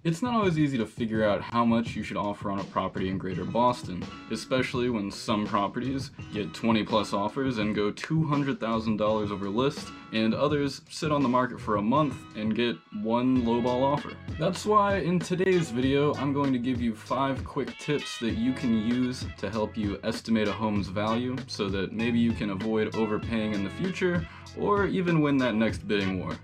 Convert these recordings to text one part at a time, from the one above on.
It's not always easy to figure out how much you should offer on a property in Greater Boston, especially when some properties get 20 plus offers and go $200,000 over list, and others sit on the market for a month and get one lowball offer. That's why in today's video, I'm going to give you 5 quick tips that you can use to help you estimate a home's value so that maybe you can avoid overpaying in the future or even win that next bidding war.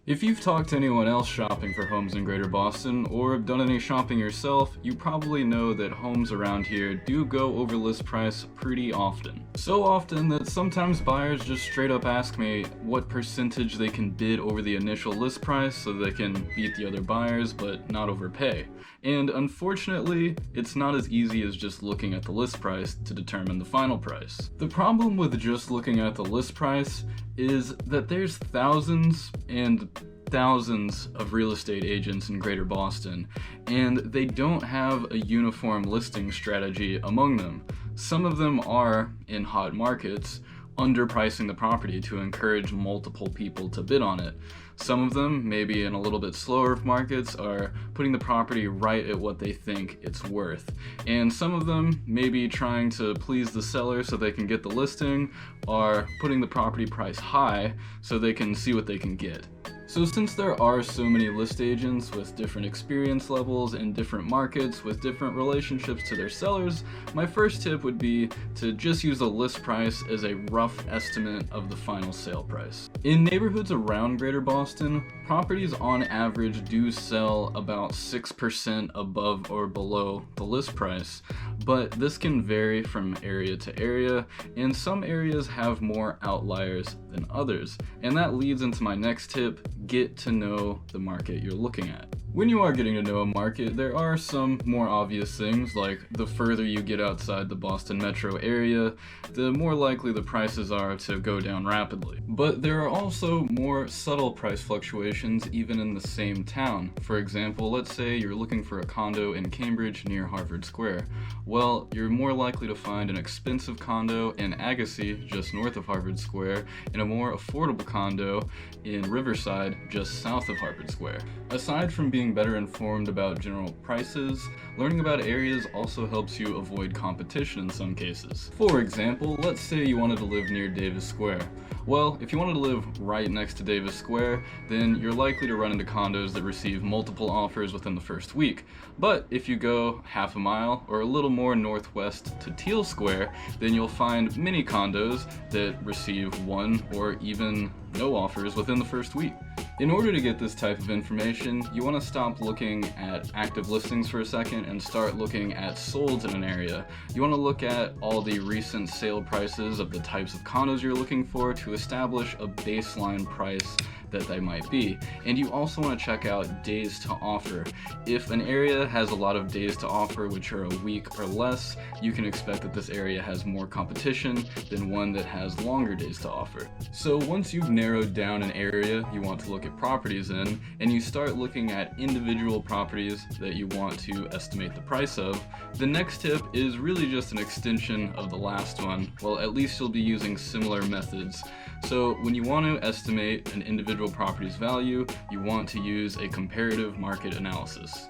If you've talked to anyone else shopping for homes in Greater Boston, or have done any shopping yourself, you probably know that homes around here do go over list price pretty often. So often that sometimes buyers just straight up ask me what percentage they can bid over the initial list price so they can beat the other buyers but not overpay. And unfortunately, it's not as easy as just looking at the list price to determine the final price. The problem with just looking at the list price is that there's thousands and thousands of real estate agents in Greater Boston, and they don't have a uniform listing strategy among them. Some of them are, in hot markets, underpricing the property to encourage multiple people to bid on it. Some of them, maybe in a little bit slower markets, are putting the property right at what they think it's worth. And some of them, maybe trying to please the seller so they can get the listing, are putting the property price high so they can see what they can get. So since there are so many list agents with different experience levels in different markets with different relationships to their sellers, my first tip would be to just use the list price as a rough estimate of the final sale price. In neighborhoods around Greater Boston, properties on average do sell about 6% above or below the list price, but this can vary from area to area, and some areas have more outliers than others. And that leads into my next tip: get to know the market you're looking at. When you are getting to know a market, there are some more obvious things, like the further you get outside the Boston metro area, the more likely the prices are to go down rapidly. But there are also more subtle price fluctuations even in the same town. For example, let's say you're looking for a condo in Cambridge near Harvard Square. Well, you're more likely to find an expensive condo in Agassiz, just north of Harvard Square, and a more affordable condo in Riverside, just south of Harvard Square. Aside from being better informed about general prices, learning about areas also helps you avoid competition in some cases. For example, let's say you wanted to live near Davis Square. Well, if you wanted to live right next to Davis Square, then you're likely to run into condos that receive multiple offers within the first week. But if you go half a mile or a little more northwest to Teal Square, then you'll find many condos that receive one or even no offers within the first week. In order to get this type of information, you want to stop looking at active listings for a second and start looking at solds in an area. You want to look at all the recent sale prices of the types of condos you're looking for to establish a baseline price that they might be. And you also want to check out days to offer. If an area has a lot of days to offer, which are a week or less, you can expect that this area has more competition than one that has longer days to offer. So once you've narrowed down an area you want to look at properties in, and you start looking at individual properties that you want to estimate the price of, the next tip is really just an extension of the last one. Well, at least you'll be using similar methods. So when you want to estimate an individual property's value, you want to use a comparative market analysis.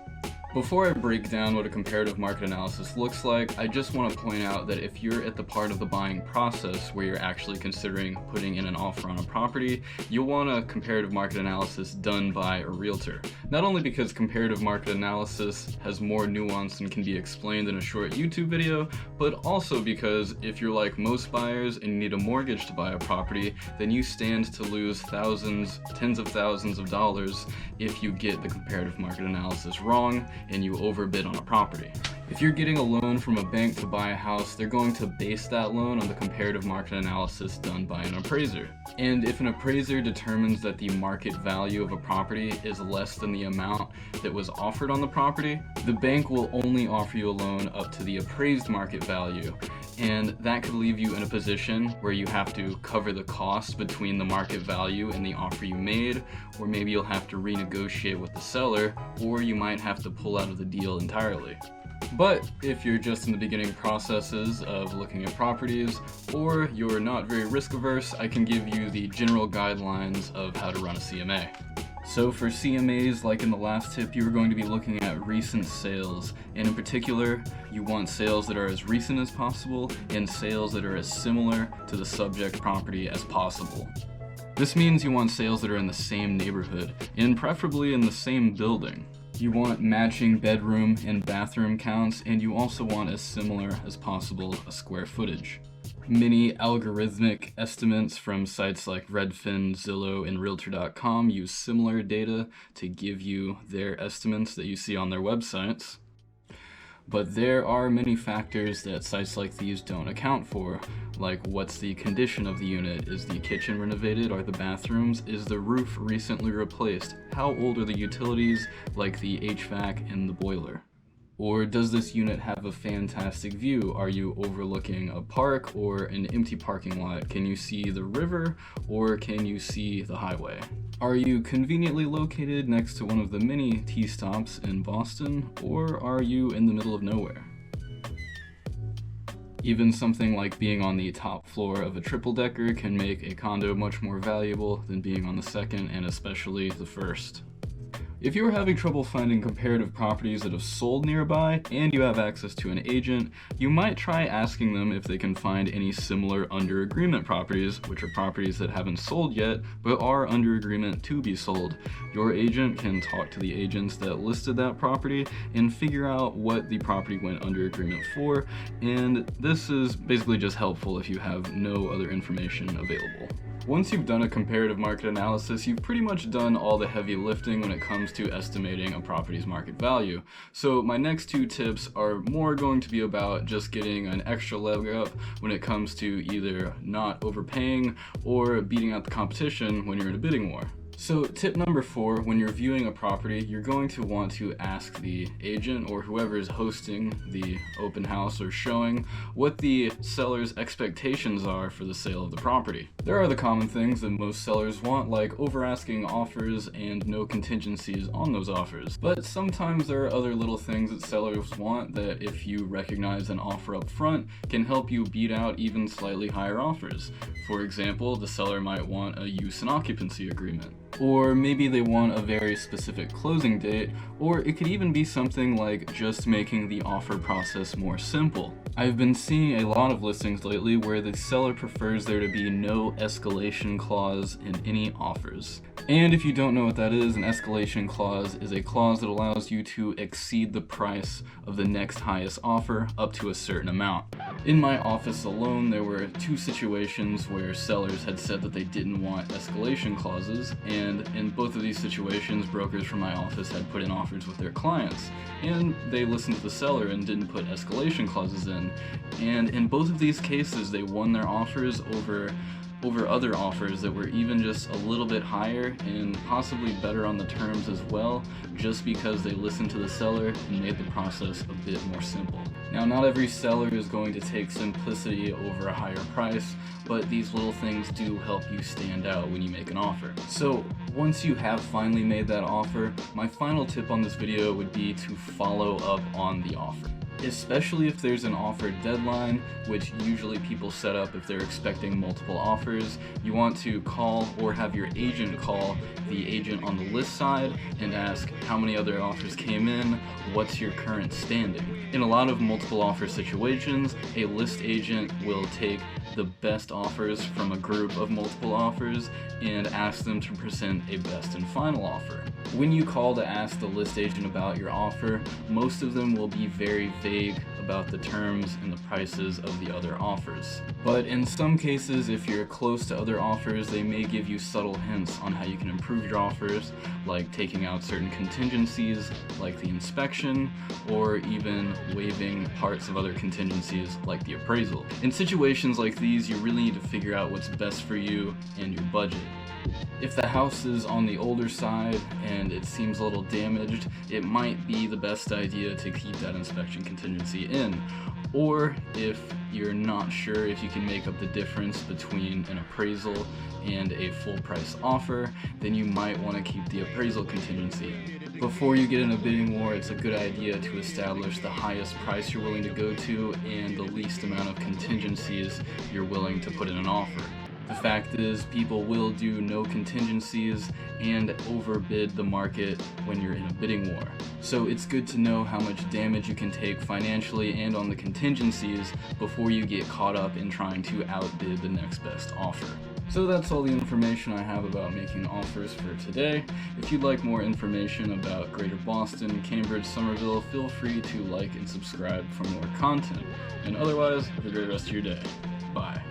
Before I break down what a comparative market analysis looks like, I just want to point out that if you're at the part of the buying process where you're actually considering putting in an offer on a property, you'll want a comparative market analysis done by a realtor. Not only because comparative market analysis has more nuance and can be explained in a short YouTube video, but also because if you're like most buyers and you need a mortgage to buy a property, then you stand to lose thousands, tens of thousands of dollars if you get the comparative market analysis wrong and you overbid on a property. If you're getting a loan from a bank to buy a house, they're going to base that loan on the comparative market analysis done by an appraiser. And if an appraiser determines that the market value of a property is less than the amount that was offered on the property, the bank will only offer you a loan up to the appraised market value. And that could leave you in a position where you have to cover the cost between the market value and the offer you made, or maybe you'll have to renegotiate with the seller, or you might have to pull out of the deal entirely. But if you're just in the beginning processes of looking at properties, or you're not very risk averse, I can give you the general guidelines of how to run a CMA. So for CMAs, like in the last tip, you're going to be looking at recent sales, and in particular, you want sales that are as recent as possible and sales that are as similar to the subject property as possible. This means you want sales that are in the same neighborhood, and preferably in the same building. You want matching bedroom and bathroom counts, and you also want as similar as possible a square footage. Many algorithmic estimates from sites like Redfin, Zillow, and Realtor.com use similar data to give you their estimates that you see on their websites. But there are many factors that sites like these don't account for, like what's the condition of the unit, is the kitchen renovated, are the bathrooms, is the roof recently replaced, how old are the utilities like the HVAC and the boiler. Or does this unit have a fantastic view? Are you overlooking a park or an empty parking lot? Can you see the river or can you see the highway? Are you conveniently located next to one of the many T-stops in Boston, or are you in the middle of nowhere? Even something like being on the top floor of a triple-decker can make a condo much more valuable than being on the second and especially the first. If you are having trouble finding comparative properties that have sold nearby and you have access to an agent, you might try asking them if they can find any similar under agreement properties, which are properties that haven't sold yet but are under agreement to be sold. Your agent can talk to the agents that listed that property and figure out what the property went under agreement for, and this is basically just helpful if you have no other information available. Once you've done a comparative market analysis, you've pretty much done all the heavy lifting when it comes to estimating a property's market value. So my next two tips are more going to be about just getting an extra leg up when it comes to either not overpaying or beating out the competition when you're in a bidding war. So tip number 4, when you're viewing a property, you're going to want to ask the agent or whoever is hosting the open house or showing what the seller's expectations are for the sale of the property. There are the common things that most sellers want, like over-asking offers and no contingencies on those offers. But sometimes there are other little things that sellers want that, if you recognize an offer up front, can help you beat out even slightly higher offers. For example, the seller might want a use and occupancy agreement. Or maybe they want a very specific closing date, or it could even be something like just making the offer process more simple. I've been seeing a lot of listings lately where the seller prefers there to be no escalation clause in any offers. And if you don't know what that is, an escalation clause is a clause that allows you to exceed the price of the next highest offer up to a certain amount. In my office alone, there were 2 situations where sellers had said that they didn't want escalation clauses, and in both of these situations, brokers from my office had put in offers with their clients, and they listened to the seller and didn't put escalation clauses in. And in both of these cases, they won their offers over other offers that were even just a little bit higher and possibly better on the terms as well, just because they listened to the seller and made the process a bit more simple. Now, not every seller is going to take simplicity over a higher price, but these little things do help you stand out when you make an offer. So once you have finally made that offer, my final tip on this video would be to follow up on the offer. Especially if there's an offer deadline, which usually people set up if they're expecting multiple offers. You want to call or have your agent call the agent on the list side and ask how many other offers came in, what's your current standing. In a lot of multiple offer situations, a list agent will take the best offers from a group of multiple offers and ask them to present a best and final offer. When you call to ask the list agent about your offer, most of them will be very vague about the terms and the prices of the other offers. But in some cases, if you're close to other offers, they may give you subtle hints on how you can improve your offers, like taking out certain contingencies, like the inspection, or even waiving parts of other contingencies, like the appraisal. In situations like these, you really need to figure out what's best for you and your budget. If the house is on the older side and it seems a little damaged, it might be the best idea to keep that inspection contingency in. Or if you're not sure if you can make up the difference between an appraisal and a full price offer, then you might want to keep the appraisal contingency. Before you get in a bidding war, it's a good idea to establish the highest price you're willing to go to and the least amount of contingencies you're willing to put in an offer. The fact is, people will do no contingencies and overbid the market when you're in a bidding war. So it's good to know how much damage you can take financially and on the contingencies before you get caught up in trying to outbid the next best offer. So that's all the information I have about making offers for today. If you'd like more information about Greater Boston, Cambridge, Somerville, feel free to like and subscribe for more content. And otherwise, have a great rest of your day. Bye.